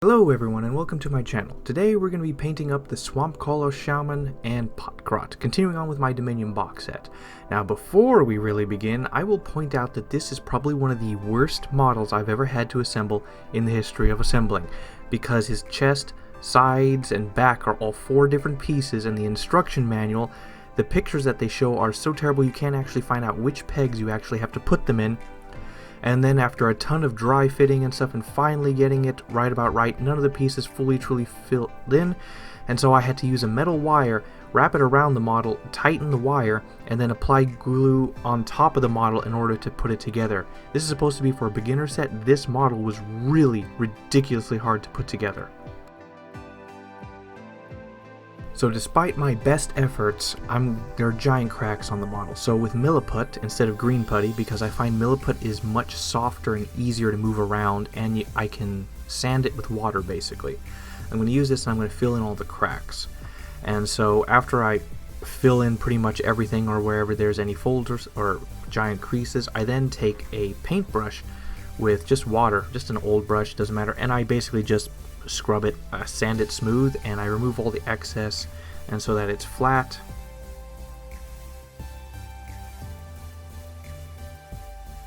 Hello everyone and welcome to my channel. Today we're going to be painting up the Swampcalla Shaman and Pot Grot, continuing on with my Dominion box set. Now before we really begin, I will point out that this is probably one of the worst models I've ever had to assemble in the history of assembling, because his chest, sides, and back are all 4 different pieces, and the instruction manual, the pictures that they show are so terrible you can't actually find out which pegs you actually have to put them in. And then after a ton of dry fitting and stuff and finally getting it right about right, none of the pieces fully truly filled in, and so I had to use a metal wire, wrap it around the model, tighten the wire, and then apply glue on top of the model in order to put it together. This is supposed to be for a beginner set. This model was really ridiculously hard to put together. So despite my best efforts, there are giant cracks on the model. So with milliput instead of green putty, because I find milliput is much softer and easier to move around, and I can sand it with water basically. I'm going to use this and I'm going to fill in all the cracks. And so after I fill in pretty much everything or wherever there's any folders or giant creases, I then take a paintbrush with just water, just an old brush, doesn't matter, and I basically just scrub it, sand it smooth, and I remove all the excess and so that it's flat.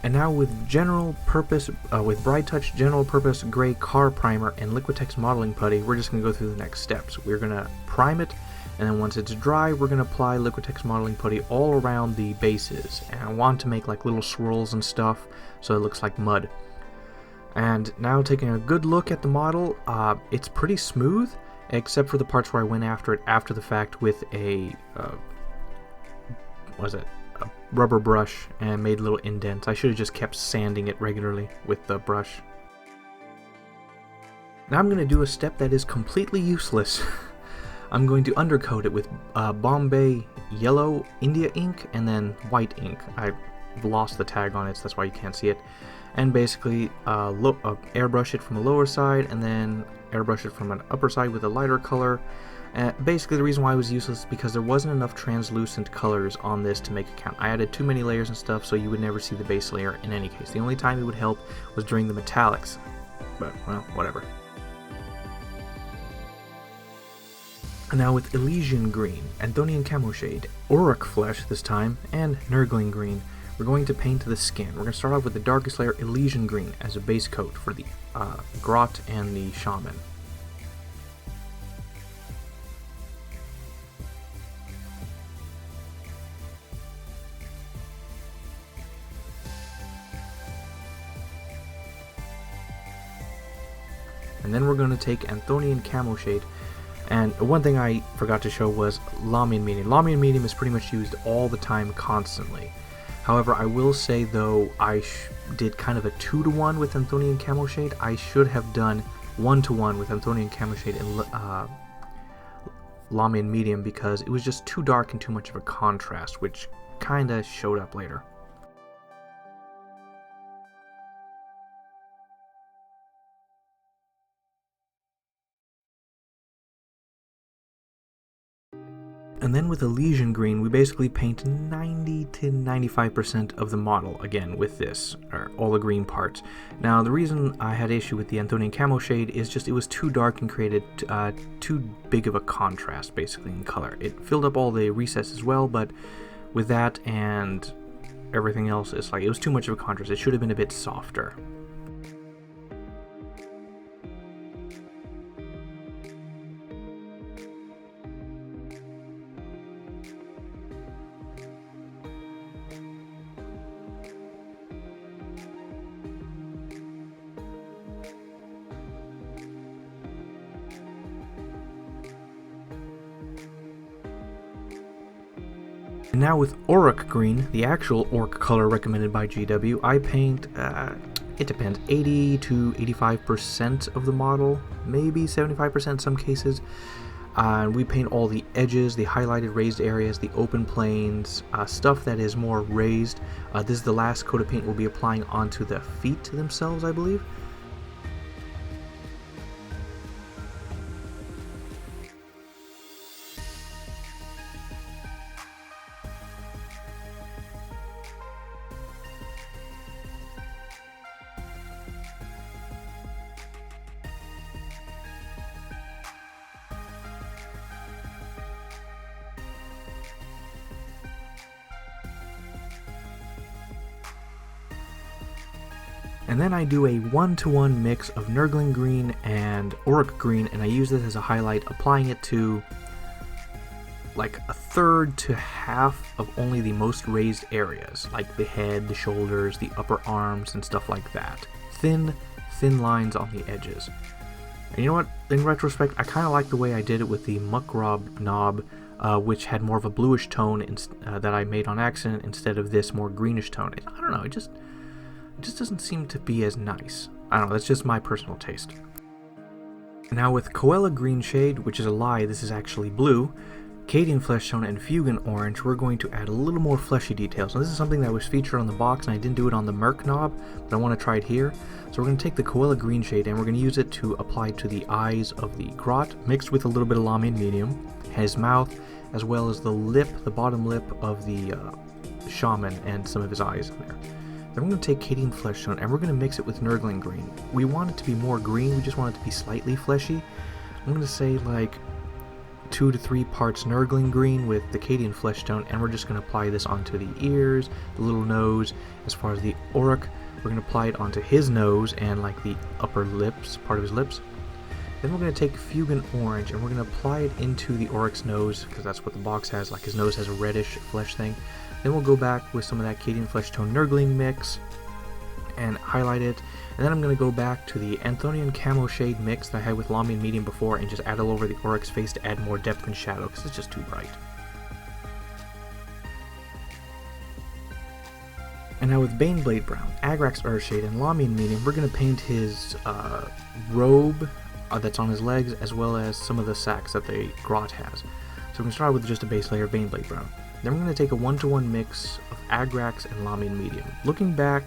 And now with with Bright Touch General Purpose Gray Car Primer and Liquitex Modeling Putty, we're just going to go through the next steps. We're going to prime it, and then once it's dry, we're going to apply Liquitex Modeling Putty all around the bases. And I want to make like little swirls and stuff so it looks like mud. And now taking a good look at the model, it's pretty smooth, except for the parts where I went after it after the fact with a rubber brush and made little indents. I should have just kept sanding it regularly with the brush. Now I'm going to do a step that is completely useless. I'm going to undercoat it with Bombay Yellow India ink and then white ink. I've lost the tag on it, so that's why you can't see it. And basically airbrush it from the lower side and then airbrush it from an upper side with a lighter color. Basically the reason why it was useless is because there wasn't enough translucent colors on this to make it count. I added too many layers and stuff, so you would never see the base layer in any case. The only time it would help was during the metallics, but well, whatever. Now with Elysian Green, Anthonian Camo Shade, Auroch Flesh this time, and Nurgling Green, we're going to paint the skin. We're going to start off with the darkest layer, Elysian Green, as a base coat for the Grot and the Shaman. And then we're going to take Anthonian Camo Shade. And one thing I forgot to show was Lamian Medium. Lamian Medium is pretty much used all the time, constantly. However, I will say though, I did kind of a 2-to-1 with Anthonian Camo Shade. I should have done 1-to-1 with Anthonian Camo Shade and Lamian Medium, because it was just too dark and too much of a contrast, which kinda showed up later. And then with Elysian Green, we basically paint 90 to 95% of the model, again, with this, or all the green parts. Now, the reason I had issue with the Anthonian Camo Shade is just it was too dark and created too big of a contrast, basically, in color. It filled up all the recesses as well, but with that and everything else, it's like, it was too much of a contrast. It should have been a bit softer. And now with Auroch Green, the actual Orc color recommended by GW, I paint, it depends, 80 to 85% of the model, maybe 75% in some cases. We paint all the edges, the highlighted raised areas, the open planes, stuff that is more raised. This is the last coat of paint we'll be applying onto the feet themselves, I believe. And then I do a 1-to-1 mix of Nurgling green and Orc green, and I use this as a highlight, applying it to like a third to half of only the most raised areas, like the head, the shoulders, the upper arms, and stuff like that. Thin lines on the edges. And you know what? In retrospect, I kind of like the way I did it with the Muckrob knob, which had more of a bluish tone that I made on accident instead of this more greenish tone. I don't know, it just doesn't seem to be as nice. I don't know, that's just my personal taste. Now with Koala Green Shade, which is a lie, this is actually blue, Cadian Flesh Tone, and Fugan Orange, we're going to add a little more fleshy details. Now this is something that was featured on the box, and I didn't do it on the Merc knob, but I want to try it here. So we're going to take the Koala Green Shade, and we're going to use it to apply to the eyes of the Grot, mixed with a little bit of Lamian Medium, his mouth, as well as the lip, the bottom lip of the Shaman, and some of his eyes in there. Then we're going to take Cadian Flesh Tone, and we're going to mix it with Nurgling Green. We want it to be more green, we just want it to be slightly fleshy. I'm going to say like 2 to 3 parts Nurgling Green with the Cadian Flesh Tone, and we're just going to apply this onto the ears, the little nose. As far as the Orc, we're going to apply it onto his nose and like the upper lips, part of his lips. Then we're going to take Fugan Orange, and we're going to apply it into the Orc's nose, because that's what the box has, like his nose has a reddish flesh thing. Then we'll go back with some of that Cadian Flesh Tone Nurgling mix and highlight it. And then I'm going to go back to the Anthonian Camo Shade mix that I had with Lamian Medium before and just add it all over the Orc's face to add more depth and shadow, because it's just too bright. And now with Baneblade Brown, Agrax Earthshade, and Lamian Medium, we're going to paint his robe that's on his legs, as well as some of the sacks that the Grot has. So we're going to start with just a base layer of Baneblade Brown. Then we're going to take a 1-to-1 mix of Agrax and Lamian Medium. Looking back,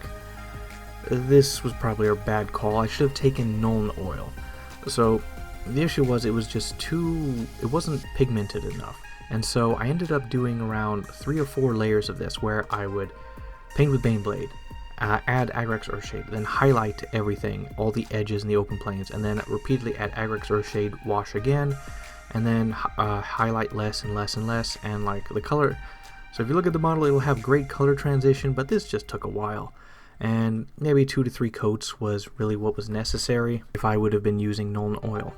this was probably a bad call. I should have taken Nuln Oil. So the issue was it wasn't pigmented enough. And so I ended up doing around 3 or 4 layers of this, where I would paint with Baneblade, add Agrax Earthshade, then highlight everything, all the edges and the open planes, and then repeatedly add Agrax Earthshade, wash again, and then highlight less and less and less, and like the color. So if you look at the model, it will have great color transition, but this just took a while. And maybe 2 to 3 coats was really what was necessary if I would have been using Nuln Oil.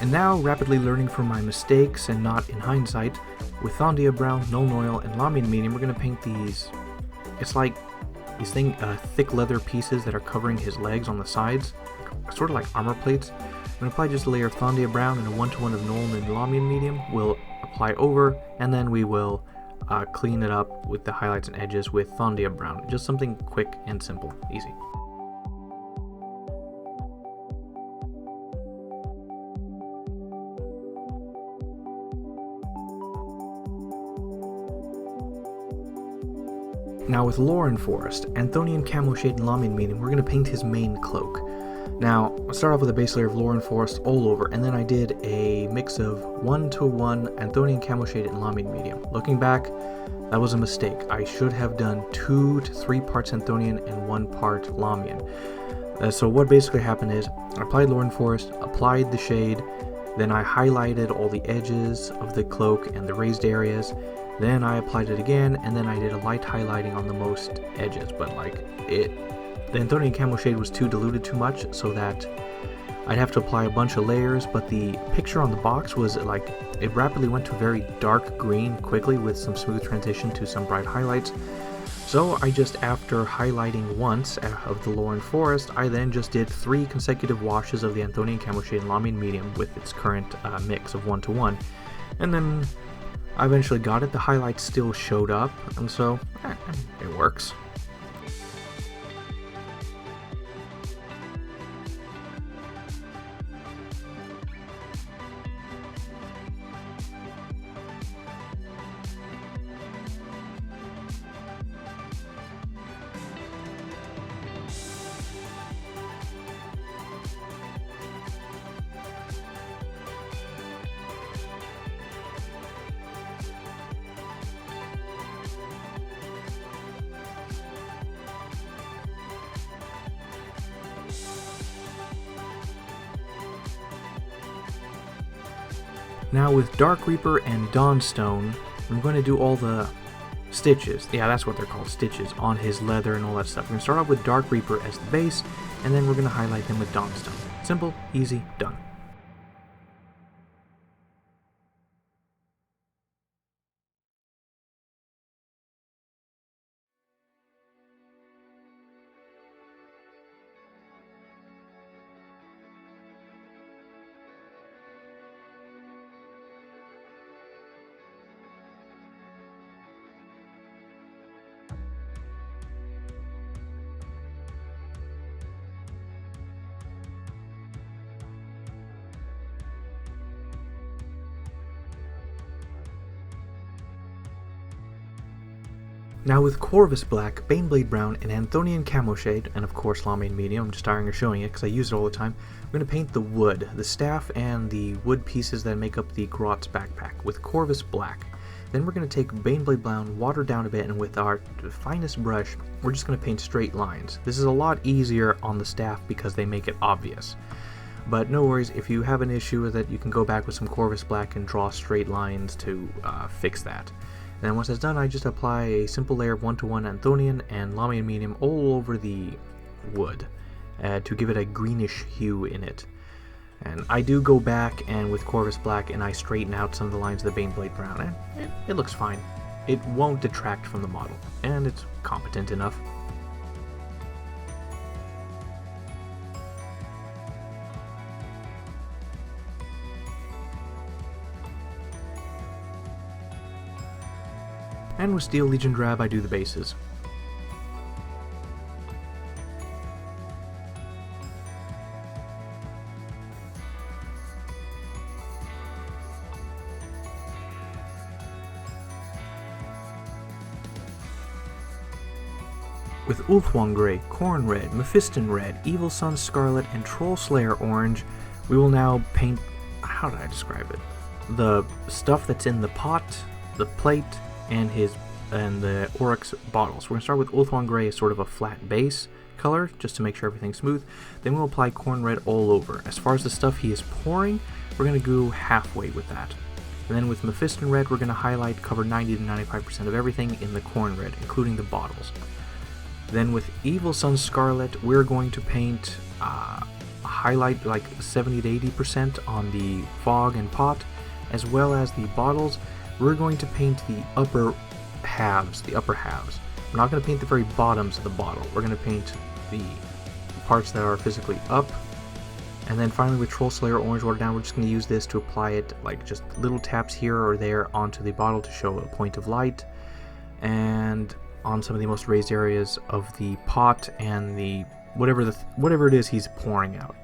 And now, rapidly learning from my mistakes and not in hindsight, with Thondia Brown, Nuln Oil, and Lamian Medium, we're going to paint these. It's like these thick leather pieces that are covering his legs on the sides, sort of like armor plates. I'm going to apply just a layer of Thondia Brown and a 1-to-1 of Nuln and Lamian Medium. We'll apply over, and then we will clean it up with the highlights and edges with Thondia Brown. Just something quick and simple, easy. Now with Lauren Forest, Anthonian Camo Shade and Lamian Medium, we're going to paint his main cloak. Now, I'll start off with a base layer of Lauren Forest all over, and then I did a mix of 1-to-1 Anthonian Camo Shade and Lamian Medium. Looking back, that was a mistake. I should have done 2 to 3 parts Anthonian and 1 part Lamian. So what basically happened is, I applied Lauren Forest, applied the shade, then I highlighted all the edges of the cloak and the raised areas, Then I applied it again, and then I did a light highlighting on the most edges, but the Anthonian Camo shade was too diluted too much, so that I'd have to apply a bunch of layers, but the picture on the box was it rapidly went to a very dark green quickly with some smooth transition to some bright highlights. So I just, after highlighting once of the Lorne Forest, I then just did 3 consecutive washes of the Anthonian Camo shade in Lamy Medium with its current mix of 1:1, and then I eventually got it. The highlights still showed up, and so it works. Now with Dark Reaper and Dawnstone, I'm going to do all the stitches, yeah, that's what they're called, stitches, on his leather and all that stuff. We're going to start off with Dark Reaper as the base, and then we're going to highlight them with Dawnstone. Simple, easy, done. Now with Corvus Black, Baneblade Brown, and Anthonian Camo Shade, and of course Lamy Medium, I'm just tiring of showing it because I use it all the time, I'm going to paint the wood, the staff, and the wood pieces that make up the Grot's backpack with Corvus Black. Then we're going to take Baneblade Brown, water down a bit, and with our finest brush, we're just going to paint straight lines. This is a lot easier on the staff because they make it obvious. But no worries, if you have an issue with it, you can go back with some Corvus Black and draw straight lines to fix that. Then once that's done, I just apply a simple layer of 1:1 Anthonian and Lamy Medium all over the wood to give it a greenish hue in it. And I do go back and with Corvus Black and I straighten out some of the lines of the Baneblade Brown, and it looks fine. It won't detract from the model, and it's competent enough. And with Steel Legion Drab, I do the bases. With Ulthuan Grey, Corn Red, Mephiston Red, Evil Sun Scarlet, and Troll Slayer Orange, we will now paint, how did I describe it? The stuff that's in the pot, the plate, and the Oryx bottles. We're going to start with Ulthuan Grey as sort of a flat base color, just to make sure everything's smooth. Then we'll apply Corn Red all over. As far as the stuff he is pouring, we're going to go halfway with that. And then with Mephiston Red, we're going to highlight, cover 90 to 95% of everything in the Corn Red, including the bottles. Then with Evil Sun Scarlet, we're going to paint highlight like 70 to 80% on the fog and pot, as well as the bottles. We're going to paint the upper halves. We're not going to paint the very bottoms of the bottle. We're going to paint the parts that are physically up. And then finally with Troll Slayer Orange Water Down, we're just going to use this to apply it like just little taps here or there onto the bottle to show a point of light, and on some of the most raised areas of the pot and the whatever it is he's pouring out.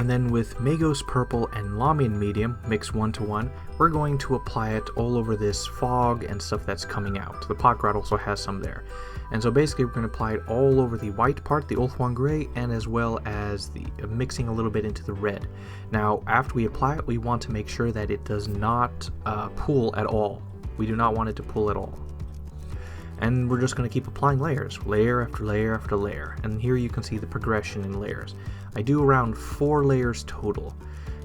And then with Magos Purple and Lamian Medium, mixed 1 to 1, we're going to apply it all over this fog and stuff that's coming out. The Pot Grot also has some there. And so basically we're going to apply it all over the white part, the Ulthuan Grey, and as well as the mixing a little bit into the red. Now, after we apply it, we want to make sure that it does not pool at all. We do not want it to pool at all. And we're just going to keep applying layers, layer after layer after layer. And here you can see the progression in layers. I do around 4 layers total.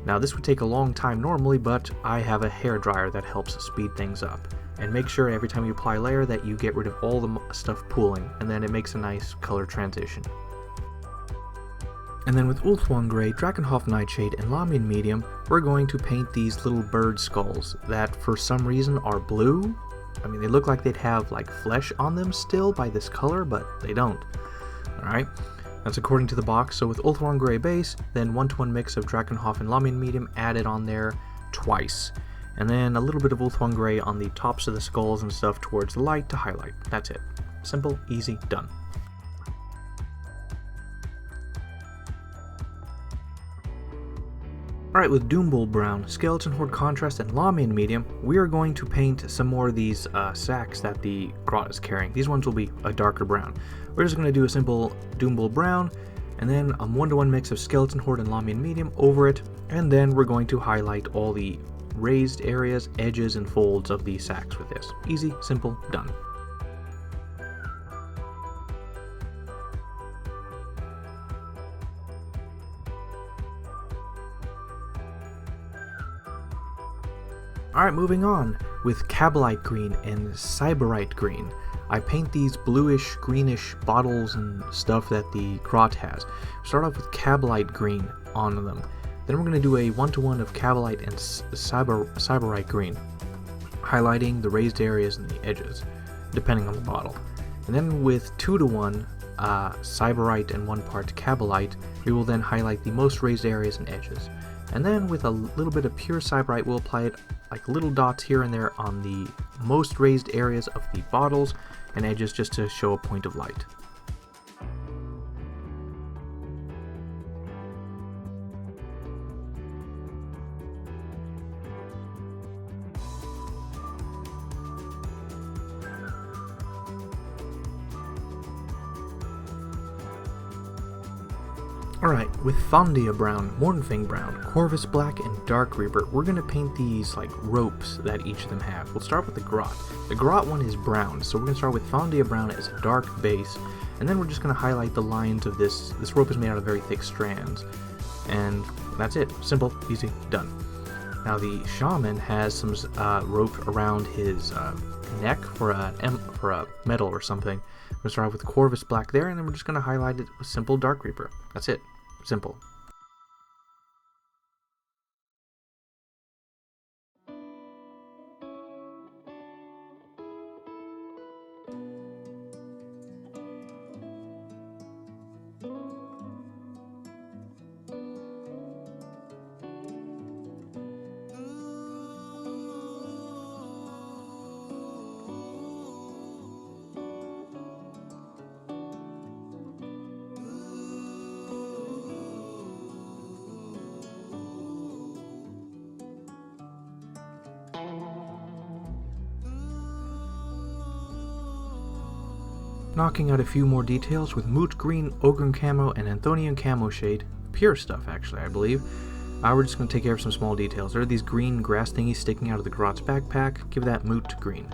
Now this would take a long time normally, but I have a hairdryer that helps speed things up. And make sure every time you apply a layer that you get rid of all the stuff pooling, and then it makes a nice color transition. And then with Ulthuan Grey, Drakenhof Nightshade, and Lamian Medium, we're going to paint these little bird skulls that for some reason are blue. I mean, they look like they'd have like flesh on them still by this color, but they don't. Alright, that's according to the box. So with Ulthuan Grey base, then 1-to-1 mix of Drakenhof and Lamian Medium added on there twice. And then a little bit of Ulthuan Grey on the tops of the skulls and stuff towards the light to highlight. That's it. Simple, easy, done. Alright, with Doombull Brown, Skeleton Horde Contrast, and Lamian Medium, we are going to paint some more of these sacks that the Grot is carrying. These ones will be a darker brown. We're just going to do a simple Doombull Brown, and then a 1-to-1 mix of Skeleton Horde and Lamian Medium over it, and then we're going to highlight all the raised areas, edges, and folds of the sacks with this. Easy, simple, done. Alright, moving on. With Cabalite Green and Cyberite Green, I paint these bluish, greenish bottles and stuff that the Grot has. Start off with Cabalite Green on them. Then we're going to do a 1-to-1 of Cabalite and Cyberite Green, highlighting the raised areas and the edges, depending on the bottle. And then with 2-to-1 Cyberite and 1 part Cabalite, we will then highlight the most raised areas and edges. And then with a little bit of pure Cyberite, we'll apply it like little dots here and there on the most raised areas of the bottles and edges just to show a point of light. Alright, with Thondia Brown, Mornfang Brown, Corvus Black, and Dark Reaper, we're going to paint these like ropes that each of them have. We'll start with the Grot. The Grot one is brown, so we're going to start with Thondia Brown as a dark base, and then we're just going to highlight the lines of this. This rope is made out of very thick strands, and that's it. Simple, easy, done. Now the Shaman has some rope around his neck for a medal or something. We're going to start off with Corvus Black there, and then we're just going to highlight it with simple Dark Reaper. That's it. Simple. Knocking out a few more details with Moot Green, Ogren Camo, and Anthonian Camo Shade. Pure stuff, actually, I believe. We're just going to take care of some small details. There are these green grass thingies sticking out of the Grot's backpack. Give that Moot Green.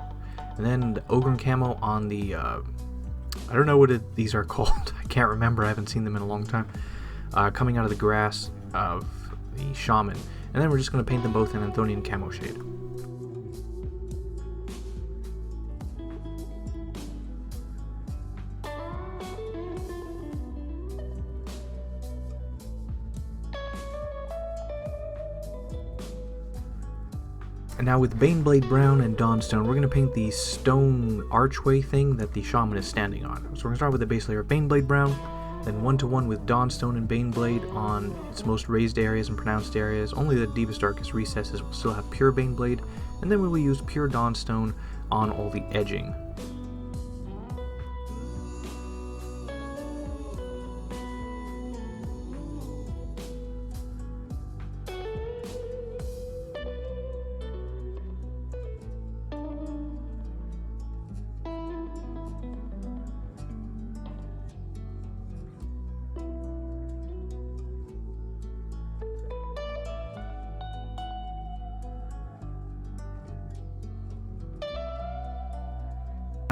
And then the Ogren Camo on the, I don't know what these are called. I can't remember. I haven't seen them in a long time. Coming out of the grass of the Shaman. And then we're just going to paint them both in Anthonian Camo Shade. And now with Baneblade Brown and Dawnstone, we're going to paint the stone archway thing that the Shaman is standing on. So we're going to start with the base layer of Baneblade Brown, then 1-to-1 with Dawnstone and Baneblade on its most raised areas and pronounced areas. Only the deepest, darkest recesses will still have pure Baneblade, and then we will use pure Dawnstone on all the edging.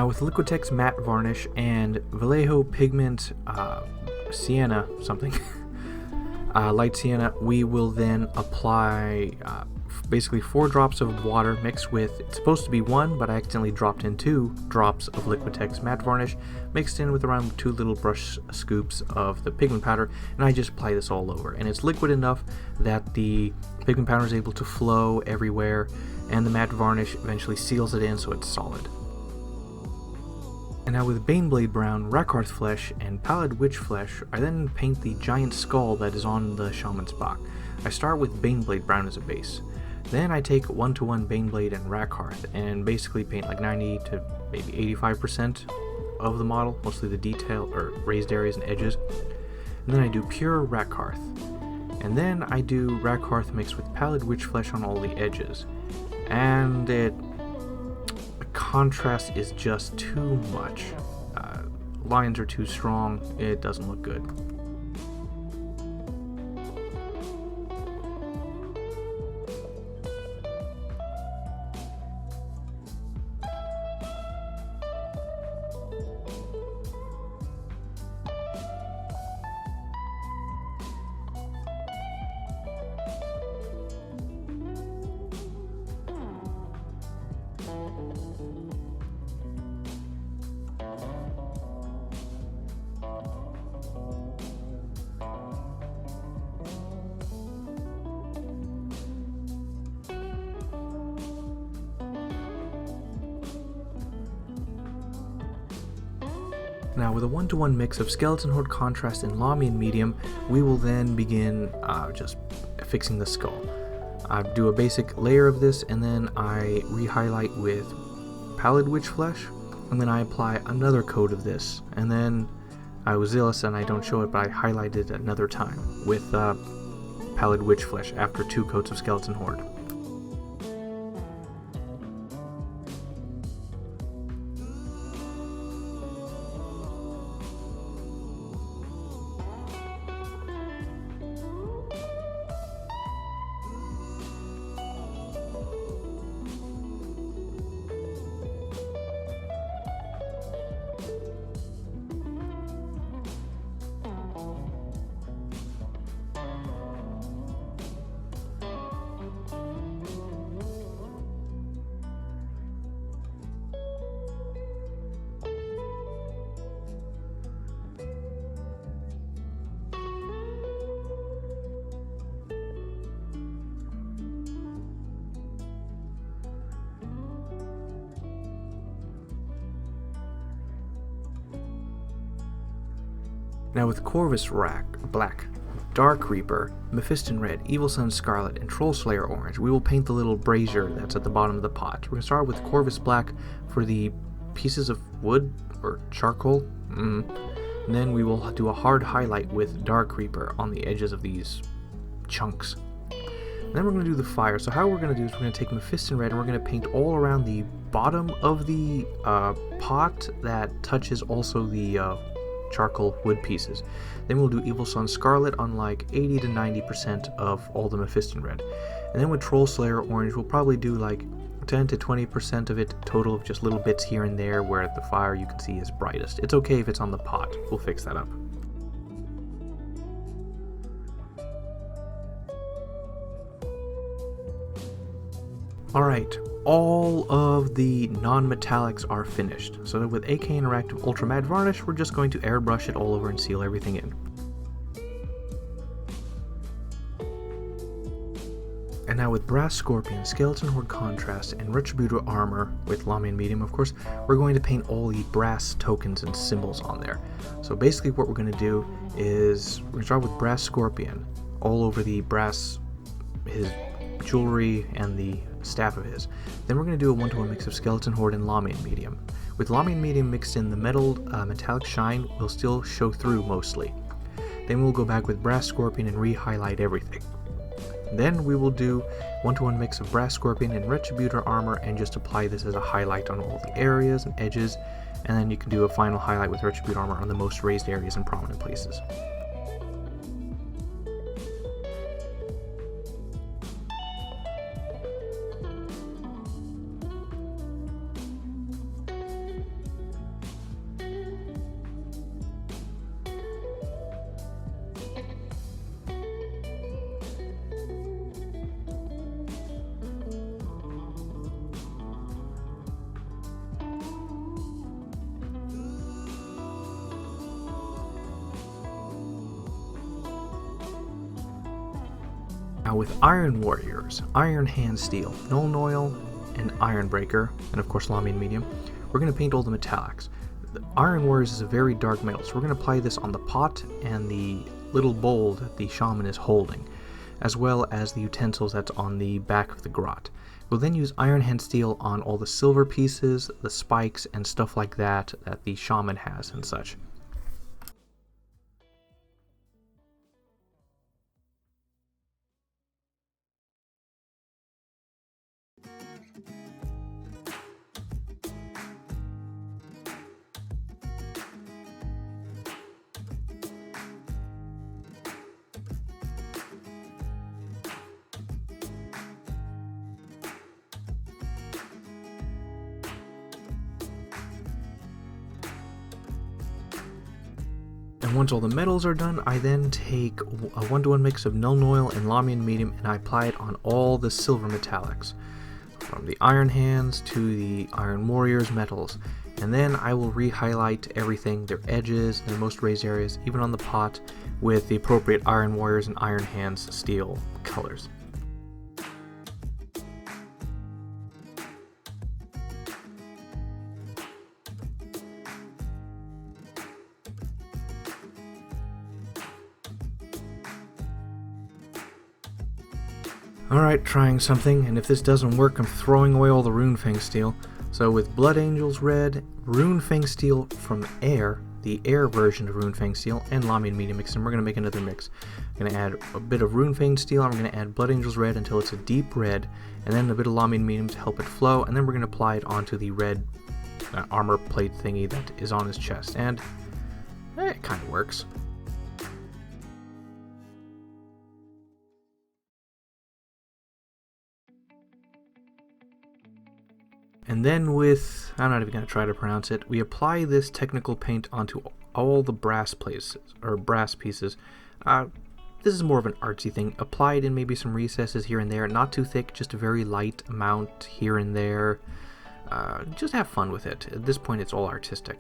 Now with Liquitex Matte Varnish and Vallejo Pigment Sienna something, Light Sienna, we will then apply basically 4 drops of water mixed with, it's supposed to be 1, but I accidentally dropped in 2 drops of Liquitex Matte Varnish, mixed in with around 2 little brush scoops of the pigment powder, and I just apply this all over. And it's liquid enough that the pigment powder is able to flow everywhere, and the matte varnish eventually seals it in so it's solid. And now with Baneblade Brown, Rakarth Flesh, and Pallid Witch Flesh, I then paint the giant skull that is on the Shaman's Bach. I start with Baneblade Brown as a base. Then I take 1-to-1 Baneblade and Rakarth and basically paint like 90 to maybe 85% of the model, mostly the detail or raised areas and edges. And then I do pure Rakarth. And then I do Rakarth mixed with Pallid Witch Flesh on all the edges. And the contrast is just too much. Lines are too strong, it doesn't look good. Now with a 1-to-1 mix of Skeleton Horde Contrast and Lamian Medium, we will then begin just fixing the skull. I do a basic layer of this, and then I re-highlight with Pallid Witch Flesh, and then I apply another coat of this, and then I was zealous and I don't show it, but I highlight it another time with Pallid Witch Flesh after 2 coats of Skeleton Horde. Now with Corvus Black, Dark Reaper, Mephiston Red, Evil Sun Scarlet, and Troll Slayer Orange, we will paint the little brazier that's at the bottom of the pot. We're going to start with Corvus Black for the pieces of wood or charcoal. And then we will do a hard highlight with Dark Reaper on the edges of these chunks. And then we're going to do the fire. So how we're going to do is we're going to take Mephiston Red and we're going to paint all around the bottom of the pot that touches also the charcoal wood pieces. Then we'll do Evil Sun Scarlet on like 80 to 90% of all the Mephiston Red. And then with Troll Slayer Orange, we'll probably do like 10 to 20% of it total, of just little bits here and there where the fire you can see is brightest. It's okay if it's on the pot, we'll fix that up. Alright, all of the non-metallics are finished, so that with AK Interactive Ultra Matte Varnish, we're just going to airbrush it all over and seal everything in. And now with Brass Scorpion, Skeleton Horde Contrast, and Retributor Armor with Lamian Medium, of course, we're going to paint all the brass tokens and symbols on there. So basically what we're going to do is, we're going to start with Brass Scorpion, all over the brass, his jewelry, and the staff of his. Then we're going to do a 1-to-1 mix of Skeleton Horde and Lamian Medium. With Lamian Medium mixed in, the metallic shine will still show through mostly. Then we'll go back with Brass Scorpion and re-highlight everything. Then we will do 1-to-1 mix of Brass Scorpion and Retributor Armor and just apply this as a highlight on all the areas and edges, and then you can do a final highlight with Retributor Armor on the most raised areas and prominent places. Now with Iron Warriors, Iron Hand Steel, Null Oil, and Iron Breaker, and of course Lamy and Medium, we're going to paint all the metallics. The Iron Warriors is a very dark metal, so we're going to apply this on the pot and the little bowl that the shaman is holding, as well as the utensils that's on the back of the grot. We'll then use Iron Hand Steel on all the silver pieces, the spikes, and stuff like that that the shaman has and such. And once all the metals are done, I then take a 1-to-1 mix of Null Oil and Lamy and Medium, and I apply it on all the silver metallics, from the Iron Hands to the Iron Warriors metals. And then I will re-highlight everything, their edges, their most raised areas, even on the pot, with the appropriate Iron Warriors and Iron Hands steel colors. Alright, trying something, and if this doesn't work, I'm throwing away all the Runefang steel. So with Blood Angels Red, Runefang steel from Air, the Air version of Runefang steel, and Lamy and Medium mix, and we're going to make another mix. I'm going to add a bit of Runefang steel, I'm going to add Blood Angels Red until it's a deep red, and then a bit of Lamy and Medium to help it flow, and then we're going to apply it onto the red armor plate thingy that is on his chest, and it kind of works. And then with, I'm not even going to try to pronounce it, we apply this technical paint onto all the brass places, or brass pieces. This is more of an artsy thing. Apply it in maybe some recesses here and there, not too thick, just a very light amount here and there. Just have fun with it. At this point it's all artistic.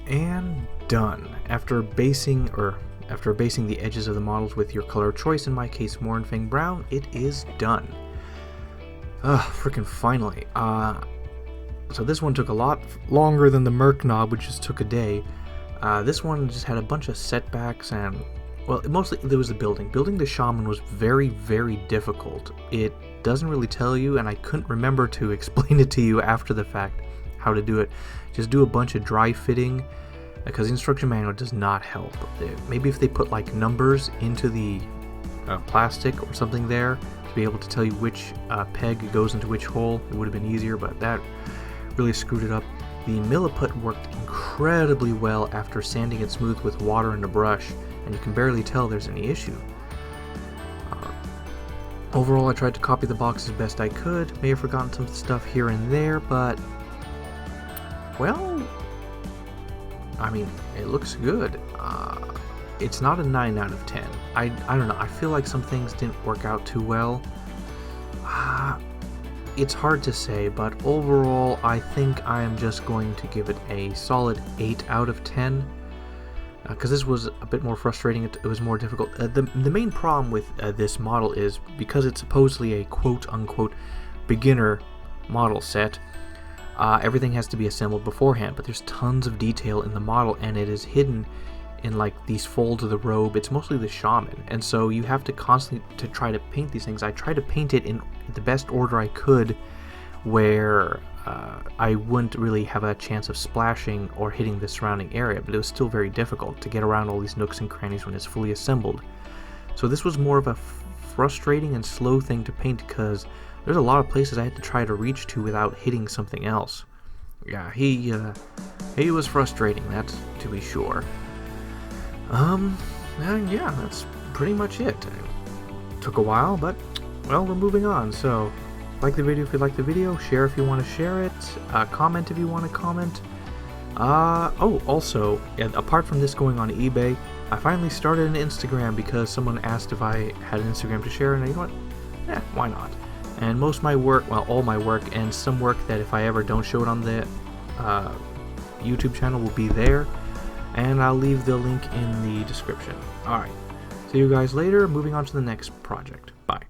And done. After basing the edges of the models with your color of choice, in my case Mournfang Brown, it is done. Freaking finally. So this one took a lot longer than the Merc Knob, which just took a day. This one just had a bunch of setbacks, and well, mostly there was the building. Building the shaman was very, very difficult. It doesn't really tell you, and I couldn't remember to explain it to you after the fact how to do it. Just do a bunch of dry fitting, because the instruction manual does not help. Maybe if they put like numbers into the plastic or something there to be able to tell you which peg goes into which hole, it would have been easier, but that really screwed it up. The milliput worked incredibly well after sanding it smooth with water and a brush, and you can barely tell there's any issue. Overall, I tried to copy the box as best I could. May have forgotten some stuff here and there, but well, I mean, it looks good. It's not a 9 out of 10. I don't know, I feel like some things didn't work out too well. It's hard to say, but overall, I think I am just going to give it a solid 8 out of 10. Because this was a bit more frustrating, it was more difficult. The main problem with this model is, because it's supposedly a quote-unquote beginner model set, everything has to be assembled beforehand, but there's tons of detail in the model, and it is hidden in like these folds of the robe. It's mostly the shaman, and so you have to constantly to try to paint these things. I tried to paint it in the best order I could, where I wouldn't really have a chance of splashing or hitting the surrounding area, but it was still very difficult to get around all these nooks and crannies when it's fully assembled. So this was more of a frustrating and slow thing to paint, because there's a lot of places I had to try to reach to without hitting something else. Yeah, he was frustrating, that's to be sure. And yeah, that's pretty much it. Took a while, but, well, we're moving on. So, like the video if you like the video, share if you want to share it, comment if you want to comment. Oh, also, apart from this going on eBay, I finally started an Instagram because someone asked if I had an Instagram to share, and you know what? Yeah, why not? And most of my work, well, all my work, and some work that if I ever don't show it on the YouTube channel will be there, and I'll leave the link in the description. Alright, see you guys later. Moving on to the next project. Bye.